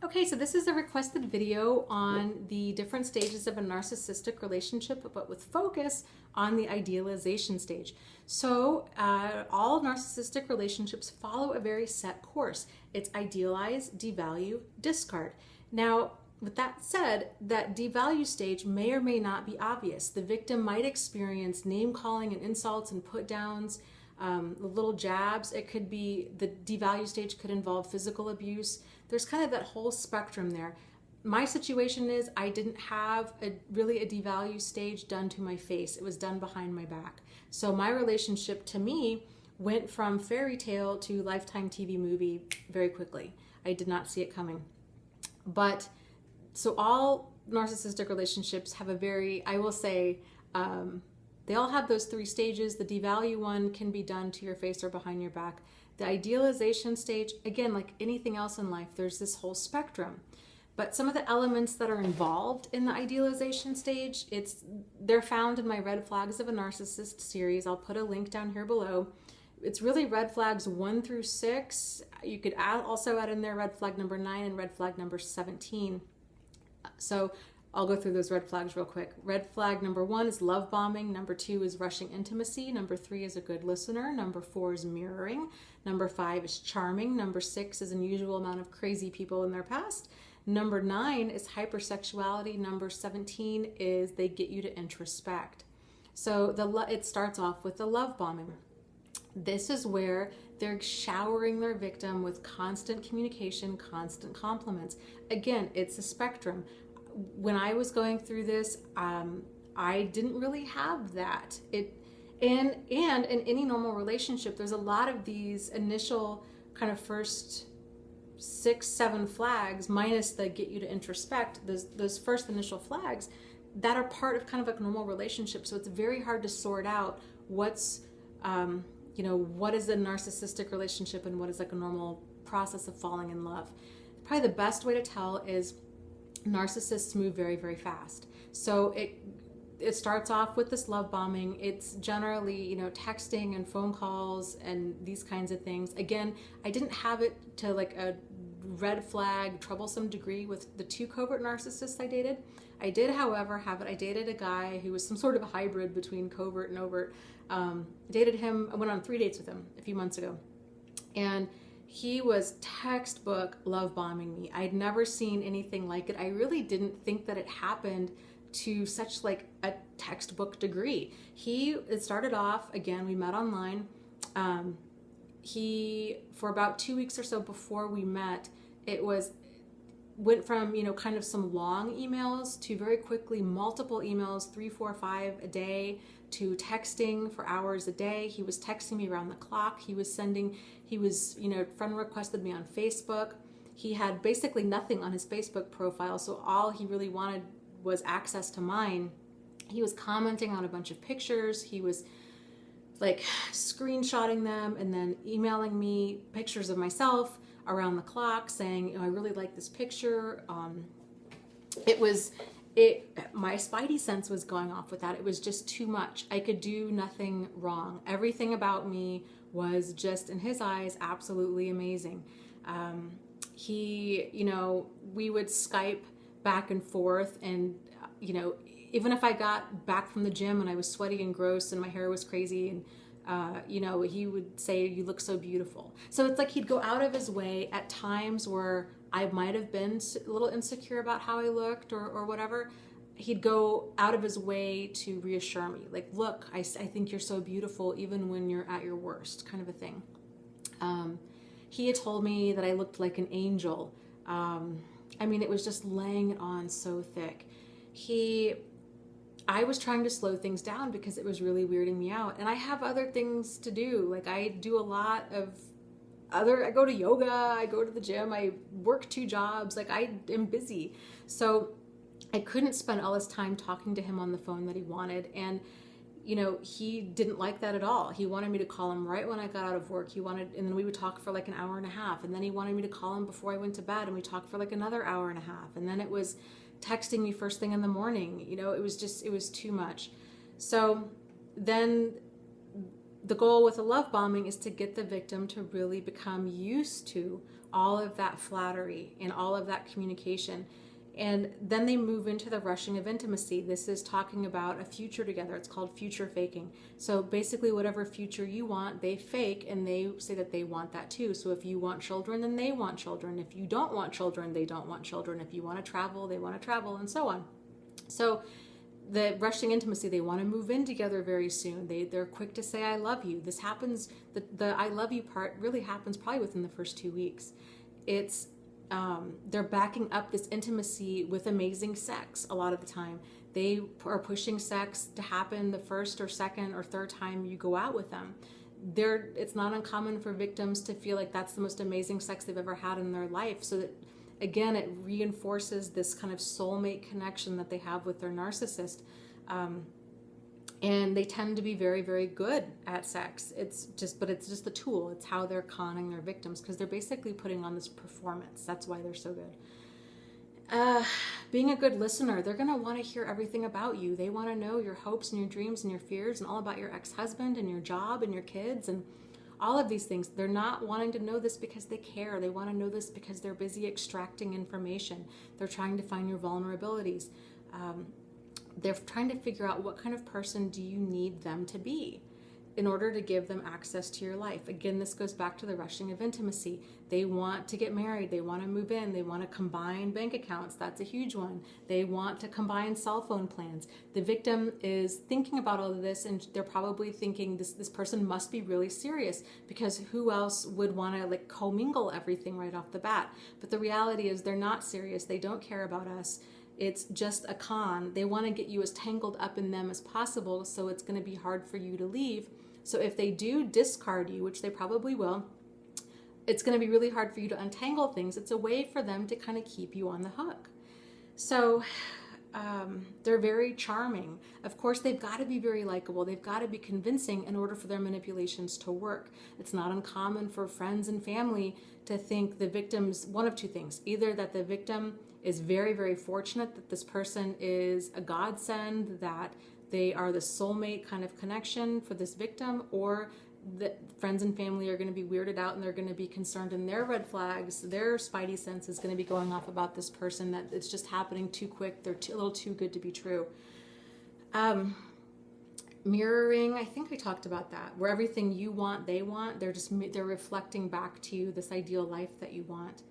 Okay, so this is a requested video on the different stages of a narcissistic relationship, but with focus on the idealization stage. So all narcissistic relationships follow a very set course. It's idealize, devalue, discard. Now, with that said, that devalue stage may or may not be obvious. The victim might experience name calling and insults and put downs, little jabs. It could be the devalue stage could involve physical abuse. There's kind of that whole spectrum there. My situation is I didn't have really a devalue stage done to my face. It was done behind my back. So my relationship to me went from fairy tale to Lifetime TV movie very quickly. I did not see it coming. But so all narcissistic relationships have a very, I will say, they all have those three stages. The devalue one can be done to your face or behind your back. The idealization stage, again, like anything else in life, there's this whole spectrum. But some of the elements that are involved in the idealization stage, they're found in my Red Flags of a Narcissist series. I'll put a link down here below. It's really red flags 1 through 6. You could also add in there red flag number 9 and red flag number 17. So I'll go through those red flags real quick. Red flag number 1 is love bombing. Number 2 is rushing intimacy. Number 3 is a good listener. Number 4 is mirroring. Number 5 is charming. Number 6 is unusual amount of crazy people in their past. Number 9 is hypersexuality. Number 17 is they get you to introspect. So it starts off with the love bombing. This is where they're showering their victim with constant communication, constant compliments. Again, it's a spectrum. When I was going through this, I didn't really have that. And in any normal relationship, there's a lot of these initial kind of first 6, 7 flags, minus the get you to introspect, those first initial flags that are part of kind of a normal relationship. So it's very hard to sort out what is a narcissistic relationship and what is like a normal process of falling in love. Probably the best way to tell is narcissists move very, very fast. So it starts off with this love bombing. It's generally, texting and phone calls and these kinds of things. Again, I didn't have it to like a red flag, troublesome degree with the 2 covert narcissists I dated. I did, however, have it. I dated a guy who was some sort of a hybrid between covert and overt. Dated him, I went on 3 dates with him a few months ago. And he was textbook love bombing me. I'd never seen anything like it. I really didn't think that it happened to such like a textbook degree. It started off, again, we met online. For about 2 weeks or so before we met, went from, kind of some long emails to very quickly multiple emails, 3, 4, 5 a day, to texting for hours a day. He was texting me around the clock. He was friend requested me on Facebook. He had basically nothing on his Facebook profile, so all he really wanted was access to mine. He was commenting on a bunch of pictures. He was like screenshotting them and then emailing me pictures of myself around the clock saying, I really like this picture. My spidey sense was going off with that. It was just too much. I could do nothing wrong. Everything about me was just, in his eyes, absolutely amazing. We would Skype back and forth, and, even if I got back from the gym and I was sweaty and gross and my hair was crazy, and he would say, you look so beautiful. So it's like he'd go out of his way at times where I might have been a little insecure about how I looked or whatever. He'd go out of his way to reassure me, like, look, I think you're so beautiful even when you're at your worst, kind of a thing. He had told me that I looked like an angel. It was just laying it on so thick. I was trying to slow things down because it was really weirding me out. And I have other things to do. Like I do a lot of I go to yoga, I go to the gym, I work 2 jobs. Like I am busy. So I couldn't spend all this time talking to him on the phone that he wanted. And, he didn't like that at all. He wanted me to call him right when I got out of work. And then we would talk for like an hour and a half. And then he wanted me to call him before I went to bed, and we talked for like another hour and a half. And then it was texting me first thing in the morning. It was too much. So then the goal with a love bombing is to get the victim to really become used to all of that flattery and all of that communication. And then they move into the rushing of intimacy. This is talking about a future together. It's called future faking. So basically whatever future you want, they fake, and they say that they want that too. So if you want children, then they want children. If you don't want children, they don't want children. If you want to travel, they want to travel, and so on. So the rushing intimacy, they want to move in together very soon. They're quick to say, I love you. This happens, the I love you part really happens probably within the first 2 weeks. It's they're backing up this intimacy with amazing sex a lot of the time. They are pushing sex to happen the first or second or third time you go out with them. It's not uncommon for victims to feel like that's the most amazing sex they've ever had in their life. So that, again, it reinforces this kind of soulmate connection that they have with their narcissist. And they tend to be very, very good at sex. But it's just the tool. It's how they're conning their victims, because they're basically putting on this performance. That's why they're so good. Being a good listener, they're going to want to hear everything about you. They want to know your hopes and your dreams and your fears and all about your ex-husband and your job and your kids and all of these things. They're not wanting to know this because they care. They want to know this because they're busy extracting information. They're trying to find your vulnerabilities. They're trying to figure out what kind of person do you need them to be in order to give them access to your life. Again, this goes back to the rushing of intimacy. They want to get married. They want to move in. They want to combine bank accounts. That's a huge one. They want to combine cell phone plans. The victim is thinking about all of this, and they're probably thinking this person must be really serious, because who else would want to like commingle everything right off the bat? But the reality is they're not serious. They don't care about us. It's just a con. They want to get you as tangled up in them as possible, so it's going to be hard for you to leave. So if they do discard you, which they probably will, it's going to be really hard for you to untangle things. It's a way for them to kind of keep you on the hook. So they're very charming. Of course, they've got to be very likable. They've got to be convincing in order for their manipulations to work. It's not uncommon for friends and family to think the victim's one of two things. Either that the victim is very, very fortunate that this person is a godsend, that they are the soulmate kind of connection for this victim, or that friends and family are going to be weirded out and they're going to be concerned, and their red flags, their spidey sense is going to be going off about this person, that it's just happening too quick. They're a little too good to be true. Mirroring, I think I talked about that, where everything you want, they want. They're reflecting back to you this ideal life that you want.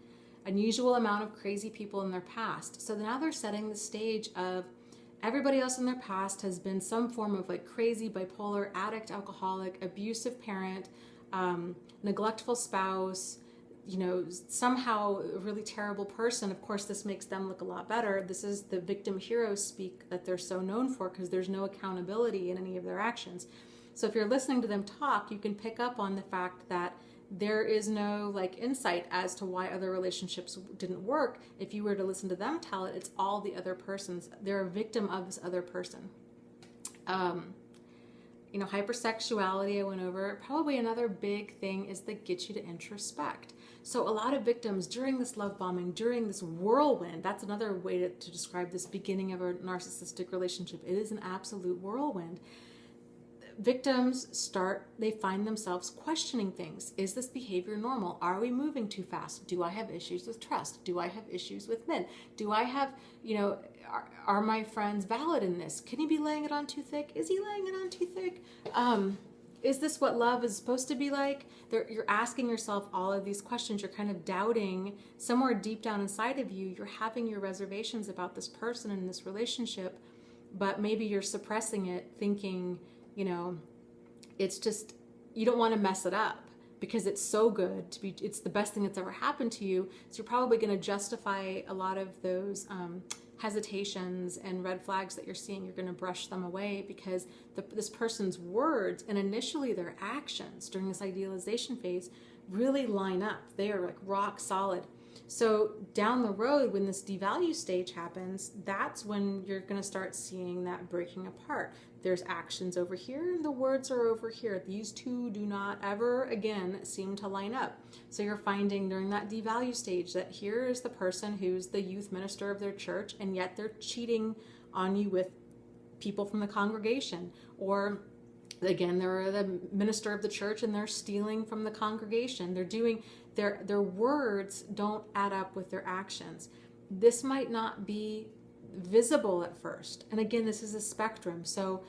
Unusual amount of crazy people in their past. So now they're setting the stage of everybody else in their past has been some form of like crazy, bipolar, addict, alcoholic, abusive parent, neglectful spouse, somehow a really terrible person. Of course, this makes them look a lot better. This is the victim hero speak that they're so known for, because there's no accountability in any of their actions. So if you're listening to them talk, you can pick up on the fact that there is no insight as to why other relationships didn't work. If you were to listen to them tell it, it's all the other person's. They're a victim of this other person. Hypersexuality I went over. Probably another big thing is that get you to introspect. So a lot of victims during this love bombing, during this whirlwind, that's another way to describe this beginning of a narcissistic relationship. It is an absolute whirlwind. Victims they find themselves questioning things. Is this behavior normal? Are we moving too fast? Do I have issues with trust? Do I have issues with men? Do I have, are my friends valid in this? Can he be laying it on too thick? Is he laying it on too thick? Is this what love is supposed to be like? You're asking yourself all of these questions. You're kind of doubting somewhere deep down inside of you. You're having your reservations about this person and this relationship, but maybe you're suppressing it, thinking, it's just, you don't want to mess it up because it's so good it's the best thing that's ever happened to you. So you're probably going to justify a lot of those hesitations and red flags that you're seeing. You're going to brush them away because this person's words and initially their actions during this idealization phase really line up. They are rock solid. So down the road, when this devalue stage happens, that's when you're going to start seeing that breaking apart. There's actions over here and the words are over here. These two do not ever again seem to line up. So you're finding during that devalue stage that here is the person who's the youth minister of their church, and yet they're cheating on you with people from the congregation, or Again, they're the minister of the church and they're stealing from the congregation. They're doing, their words don't add up with their actions. This might not be visible at first. And again, this is a spectrum. So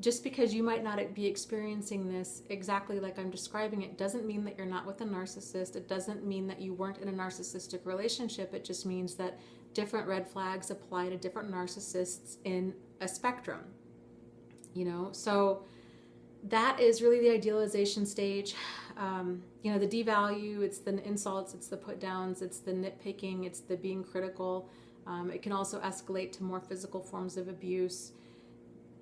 just because you might not be experiencing this exactly like I'm describing it doesn't mean that you're not with a narcissist. It doesn't mean that you weren't in a narcissistic relationship. It just means that different red flags apply to different narcissists in a spectrum. You know, so that is really the idealization stage. You know, the devalue, it's the insults, it's the put downs, it's the nitpicking, it's the being critical. It can also escalate to more physical forms of abuse.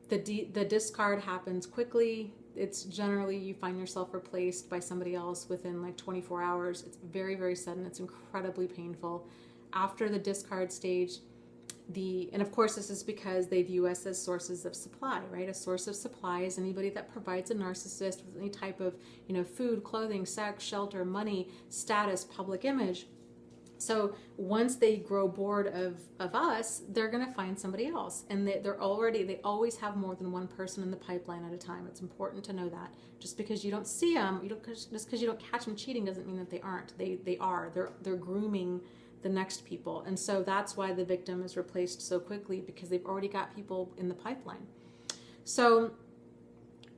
The discard happens quickly. It's generally, you find yourself replaced by somebody else within like 24 hours. It's very, very sudden. It's incredibly painful. After the discard stage, and of course this is because they view us as sources of supply, right? A source of supply is anybody that provides a narcissist with any type of, you know, food, clothing, sex, shelter, money, status, public image. So once they grow bored of us, they're going to find somebody else. And they always have more than one person in the pipeline at a time. It's important to know that. Just because you don't see them, just because you don't catch them cheating doesn't mean that they aren't. They are. They're grooming the next people. And so that's why the victim is replaced so quickly, because they've already got people in the pipeline. So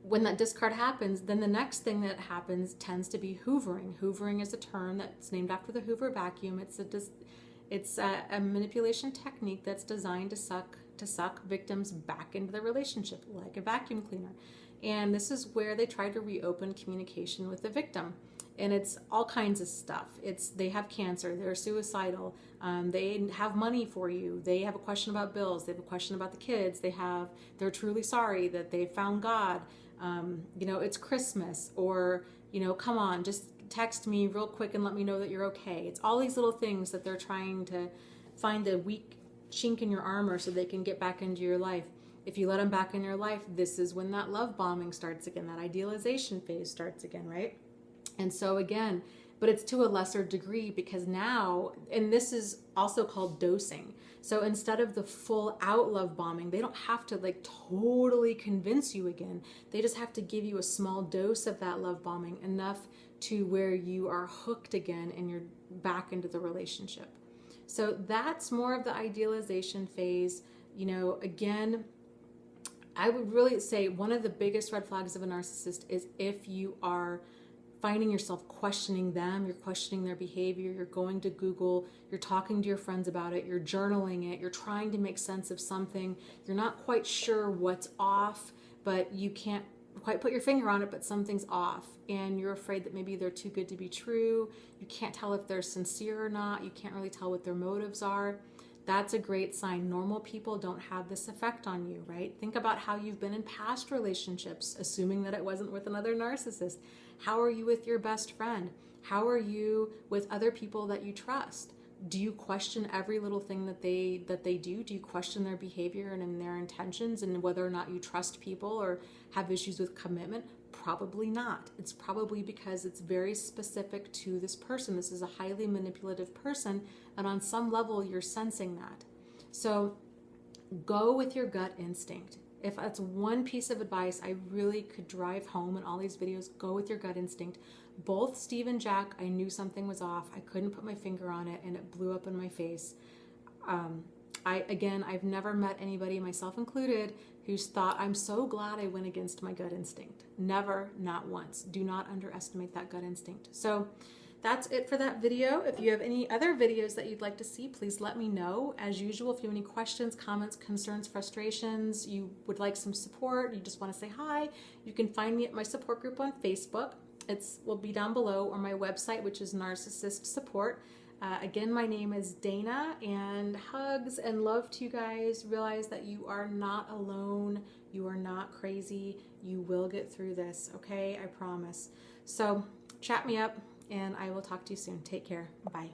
when that discard happens, then the next thing that happens tends to be hoovering. Hoovering is a term that's named after the Hoover vacuum. It's a manipulation technique that's designed to suck victims back into the relationship like a vacuum cleaner. And this is where they try to reopen communication with the victim. And it's all kinds of stuff. They have cancer, they're suicidal, they have money for you, they have a question about bills, they have a question about the kids, they're truly sorry that they found God, you know, it's Christmas, or, you know, come on, just text me real quick and let me know that you're okay. It's all these little things that they're trying to find a weak chink in your armor so they can get back into your life. If you let them back in your life, this is when that love bombing starts again, that idealization phase starts again, right? And so again, but it's to a lesser degree, because now, and this is also called dosing. So instead of the full out love bombing, they don't have to like totally convince you again. They just have to give you a small dose of that love bombing, enough to where you are hooked again and you're back into the relationship. So that's more of the idealization phase. You know, again, I would really say one of the biggest red flags of a narcissist is if you are finding yourself questioning them, you're questioning their behavior, you're going to Google, you're talking to your friends about it, you're journaling it, you're trying to make sense of something, you're not quite sure what's off, but you can't quite put your finger on it, but something's off, and you're afraid that maybe they're too good to be true, you can't tell if they're sincere or not, you can't really tell what their motives are. That's a great sign. Normal people don't have this effect on you, right? Think about how you've been in past relationships, assuming that it wasn't with another narcissist. How are you with your best friend? How are you with other people that you trust? Do you question every little thing that they do? Do you question their behavior and their intentions, and whether or not you trust people or have issues with commitment? Probably not. It's probably because it's very specific to this person. This is a highly manipulative person, and on some level you're sensing that. So go with your gut instinct. If that's one piece of advice I really could drive home in all these videos, go with your gut instinct. Both Steve and Jack, I knew something was off. I couldn't put my finger on it, and it blew up in my face. I've never met anybody, myself included, who's thought, I'm so glad I went against my gut instinct. Never, not once. Do not underestimate that gut instinct. So that's it for that video. If you have any other videos that you'd like to see, please let me know. As usual, if you have any questions, comments, concerns, frustrations, you would like some support, you just want to say hi, you can find me at my support group on Facebook. Will be down below, or my website, which is Narcissist Support. Again, my name is Dana, and hugs and love to you guys. Realize that you are not alone. You are not crazy. You will get through this, okay? I promise. So chat me up, and I will talk to you soon. Take care. Bye.